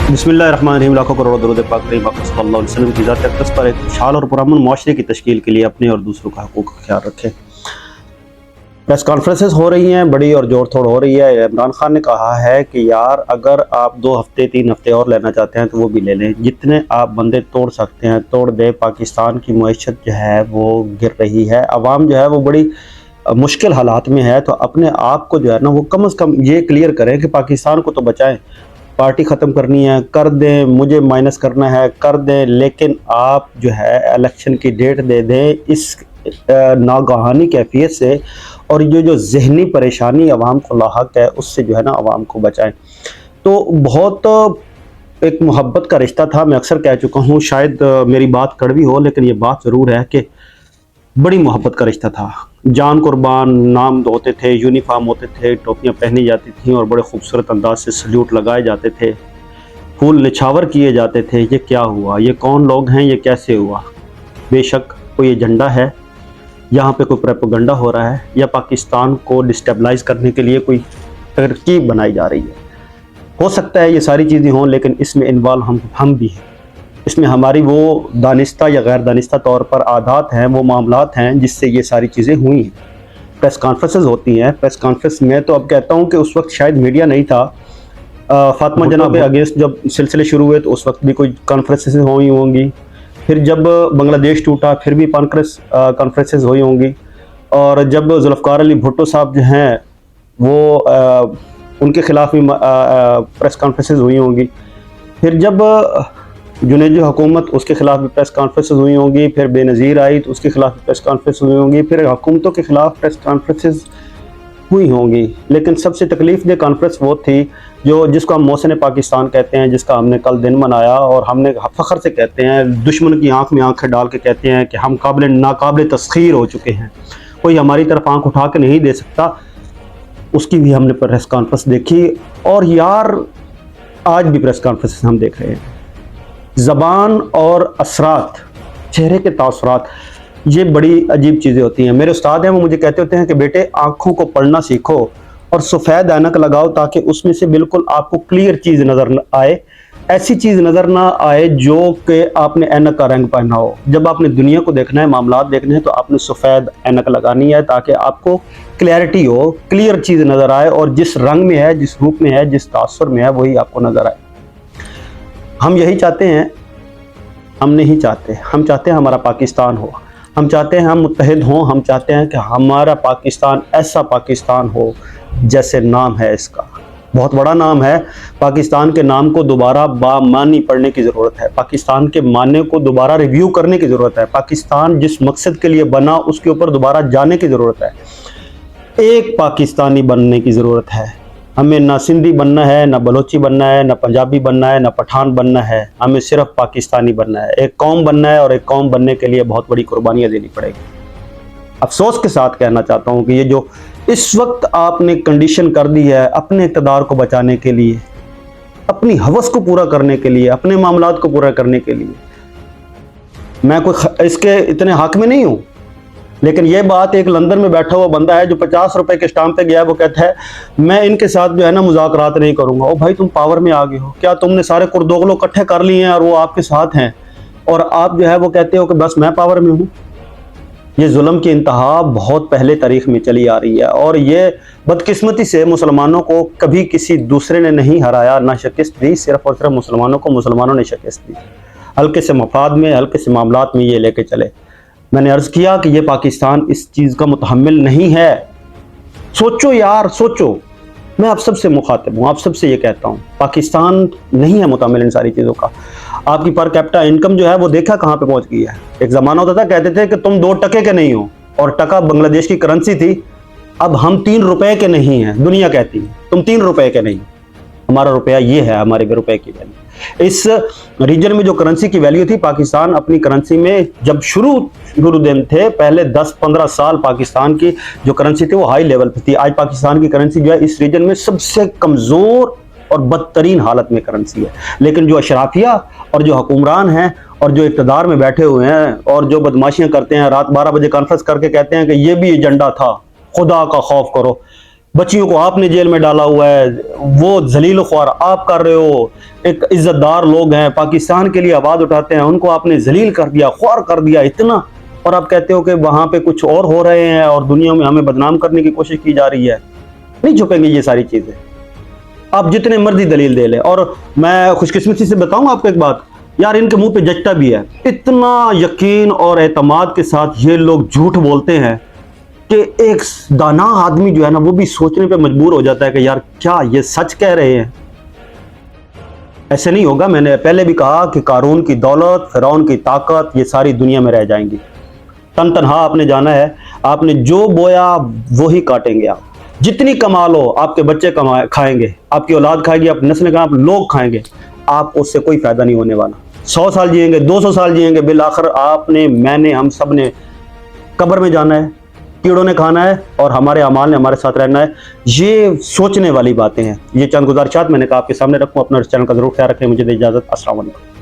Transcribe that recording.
बिस्मिल्लाहिर्रहमानिर्रहीम। लाखों करोड़ों दरूद पाक करीम आका सल्लल्लाहु अलैहि वसल्लम की ज़ात अक़दस पर एक खुशहाल और पुरअमन मुआशरे की तश्कील के लिए अपने और दूसरों का हकूक़ का ख्याल रखें। प्रेस कॉन्फ्रेंसेस हो रही हैं, बड़ी और जोड़ तोड़ हो रही है। इमरान खान ने कहा है कि यार अगर आप 2 हफ्ते 3 हफ्ते और लेना चाहते हैं तो वो भी ले लें, जितने आप बंदे तोड़ सकते हैं तोड़ दें। पाकिस्तान की मईशत जो है वो गिर रही है, अवाम जो है वो बड़ी मुश्किल हालात में है। तो अपने आप को जो है ना वो कम से कम ये क्लियर करें कि पाकिस्तान को तो बचाएं। पार्टी ख़त्म करनी है कर दें, मुझे माइनस करना है कर दें, लेकिन आप जो है इलेक्शन की डेट दे दें। इस नागहानी कैफियत से और ये जो ज़हनी परेशानी अवाम को लाहक है उससे जो है ना अवाम को बचाएं। तो बहुत एक मोहब्बत का रिश्ता था, मैं अक्सर कह चुका हूँ, शायद मेरी बात कड़वी हो लेकिन ये बात ज़रूर है कि बड़ी मोहब्बत का रिश्ता था। जान कुर्बान नाम होते थे, यूनिफॉर्म होते थे, टोपियाँ पहनी जाती थीं और बड़े खूबसूरत अंदाज से सल्यूट लगाए जाते थे, फूल निछावर किए जाते थे। ये क्या हुआ, ये कौन लोग हैं, ये कैसे हुआ? बेशक कोई एजेंडा है, यहाँ पे कोई प्रोपेगेंडा हो रहा है या पाकिस्तान को डिस्टेबलाइज करने के लिए कोई तरकीब बनाई जा रही है। हो सकता है ये सारी चीज़ें हों, लेकिन इसमें इन्वॉल्व हम भी हैं। इसमें हमारी वो दानिस्ता या गैर दानिस्ता तौर पर आदात हैं, वो मामलात हैं जिससे ये सारी चीज़ें हुई हैं। प्रेस कॉन्फ्रेंसेस होती हैं, प्रेस कॉन्फ्रेंस में तो अब कहता हूँ कि उस वक्त शायद मीडिया नहीं था। फातिमा जना के अगेंस्ट जब सिलसिले शुरू हुए तो उस वक्त भी कोई कॉन्फ्रेंसेस हुई होंगी। फिर जब बांग्लादेश टूटा फिर भी कॉन्फ्रेंसेस हुई होंगी। और जब जुल्फ़िकार अली भुट्टो साहब जो हैं वो उनके ख़िलाफ़ भी प्रेस कॉन्फ्रेंसेस हुई होंगी। फिर जब जुनेजो हुकूमत उसके ख़िलाफ़ भी प्रेस कॉन्फ्रेंसेस हुई होंगी। फिर बेनज़ीर आई तो उसके ख़िलाफ़ प्रेस कॉन्फ्रेंस हुई होंगी। फिर हुकूमतों के ख़िलाफ़ प्रेस कॉन्फ्रेंसेस हुई होंगी। लेकिन सबसे तकलीफ़ दह कॉन्फ्रेंस वो थी जिसको हम मौसम पाकिस्तान कहते हैं, जिसका हमने कल दिन मनाया और हमने फ़ख्र से कहते हैं, दुश्मन की आँख में आँखें डाल के कहते हैं कि हम नाकाबिल तस्खीर हो चुके हैं, कोई हमारी तरफ आँख उठा के नहीं दे सकता। उसकी भी हमने प्रेस कॉन्फ्रेंस देखी और यार आज भी प्रेस कॉन्फ्रेंस हम देख रहे हैं। ज़बान और असरात, चेहरे के तासुरात, ये बड़ी अजीब चीज़ें होती हैं। मेरे उस्ताद हैं, वो मुझे कहते होते हैं कि बेटे आँखों को पढ़ना सीखो और सफ़ेद ऐनक लगाओ ताकि उसमें से बिल्कुल आपको क्लियर चीज़ नज़र न आए, ऐसी चीज़ नज़र ना आए जो कि आपने ऐनक का रंग पहना हो। जब आपने दुनिया को देखना है, मामलात देखने हैं, तो आपने सफ़ेद ऐनक लगानी है ताकि आपको क्लैरिटी हो, क्लियर चीज़ नज़र आए और जिस रंग में है, जिस रूप में है, जिस तासुर में है वही आपको नज़र आए। हम यही चाहते हैं, हम नहीं चाहते, हम चाहते हैं हमारा पाकिस्तान हो, हम चाहते हैं हम मुत्तहिद हों, हम चाहते हैं कि हमारा पाकिस्तान ऐसा पाकिस्तान हो जैसे नाम है इसका, बहुत बड़ा नाम है। पाकिस्तान के नाम को दोबारा बामानी पढ़ने की ज़रूरत है, पाकिस्तान के माने को दोबारा रिव्यू करने की ज़रूरत है, पाकिस्तान जिस मकसद के लिए बना उसके ऊपर दोबारा जाने की ज़रूरत है। एक पाकिस्तानी बनने की ज़रूरत है। हमें ना सिंधी बनना है, ना बलोची बनना है, ना पंजाबी बनना है, ना पठान बनना है, हमें सिर्फ पाकिस्तानी बनना है। एक कौम बनना है और एक कौम बनने के लिए बहुत बड़ी कुर्बानियाँ देनी पड़ेगी। अफसोस के साथ कहना चाहता हूँ कि ये जो इस वक्त आपने कंडीशन कर दी है अपने इक़्तिदार को बचाने के लिए, अपनी हवस को पूरा करने के लिए, अपने मामलात को पूरा करने के लिए, मैं कोई इसके इतने हक में नहीं हूँ, लेकिन ये बात एक लंदन में बैठा हुआ बंदा है जो 50 रुपए के स्टाम्प पे गया है, वो कहता है मैं इनके साथ जो है ना मुज़ाकरात नहीं करूँगा। ओ भाई, तुम पावर में आ गए हो क्या? तुमने सारे कुर्दोगलों इकट्ठे कर लिए हैं और वो आपके साथ हैं और आप जो है वो कहते हो कि बस मैं पावर में हूँ। ये जुल्म की इंतहा बहुत पहले तारीख में चली आ रही है और ये बदकिस्मती से मुसलमानों को कभी किसी दूसरे ने नहीं हराया, ना शिकस्त दी, सिर्फ और सिर्फ मुसलमानों को मुसलमानों ने शिकस्त दी। हल्के से मफाद में, हल्के से मामलात में ये लेके चले। मैंने अर्ज़ किया कि ये पाकिस्तान इस चीज़ का मुतहम्मिल नहीं है। सोचो यार, सोचो, मैं आप सबसे मुखातिब हूँ, आप सबसे ये कहता हूँ, पाकिस्तान नहीं है मुतहम्मिल इन सारी चीज़ों का। आपकी पर कैपिटा इनकम जो है वो देखा कहाँ पे पहुँच गई है। एक ज़माना होता था, कहते थे कि तुम 2 टके के नहीं हो और टका बांग्लादेश की करेंसी थी। अब हम 3 रुपए के नहीं हैं, दुनिया कहती है तुम 3 रुपए के नहीं, हमारा रुपया ये है, हमारे रुपए की वैल्यू। इस रीजन में जो करेंसी की वैल्यू थी, पाकिस्तान अपनी करेंसी में जब शुरू दिन थे, पहले 10-15 साल पाकिस्तान की जो करेंसी थी वो हाई लेवल पे थी। आज पाकिस्तान की करेंसी जो है इस रीजन में सबसे कमज़ोर और बदतरीन हालत में करेंसी है। लेकिन जो अशराफिया और जो हुक्मरान हैं और जो इक़्तिदार में बैठे हुए हैं और जो बदमाशियाँ करते हैं, रात 12 बजे कॉन्फ्रेंस करके कहते हैं कि ये भी एजेंडा था, खुदा का खौफ करो। बच्चियों को आपने जेल में डाला हुआ है, वो जलील ख्वार आप कर रहे हो। एक इज्जतदार लोग हैं, पाकिस्तान के लिए आवाज उठाते हैं, उनको आपने जलील कर दिया, ख्वार कर दिया इतना, और आप कहते हो कि वहां पे कुछ और हो रहे हैं और दुनिया में हमें बदनाम करने की कोशिश की जा रही है। नहीं छुपेंगे ये सारी चीजें, आप जितने मर्जी दलील दे ले। और मैं खुशकिस्मती से बताऊं आपको एक बात, यार इनके मुंह पे जचता भी है, इतना यकीन और एतमाद के साथ ये लोग झूठ बोलते हैं कि एक दाना आदमी जो है ना वो भी सोचने पे मजबूर हो जाता है कि यार क्या ये सच कह रहे हैं। ऐसे नहीं होगा। मैंने पहले भी कहा कि कारून की दौलत, फिरौन की ताकत, ये सारी दुनिया में रह जाएंगी। तन तनहा आपने जाना है, आपने जो बोया वो ही काटेंगे आप। जितनी कमा लो, आपके बच्चे खाएंगे, आपकी औलाद खाएगी, आप नस्ल का आप लोग खाएंगे, आप उससे कोई फायदा नहीं होने वाला। 100 साल जिएंगे, 200 साल जिएंगे, बिल आखिर आपने, मैंने, हम सब ने कब्र में जाना है, कीड़ों ने खाना है और हमारे अमाल ने हमारे साथ रहना है। ये सोचने वाली बातें हैं। ये चंद गुजारिशात मैंने कहा आपके सामने रखूं। अपना चैनल का जरूर ख्याल रखें। मुझे दे इजाजत। अस्सलाम वालेकुम।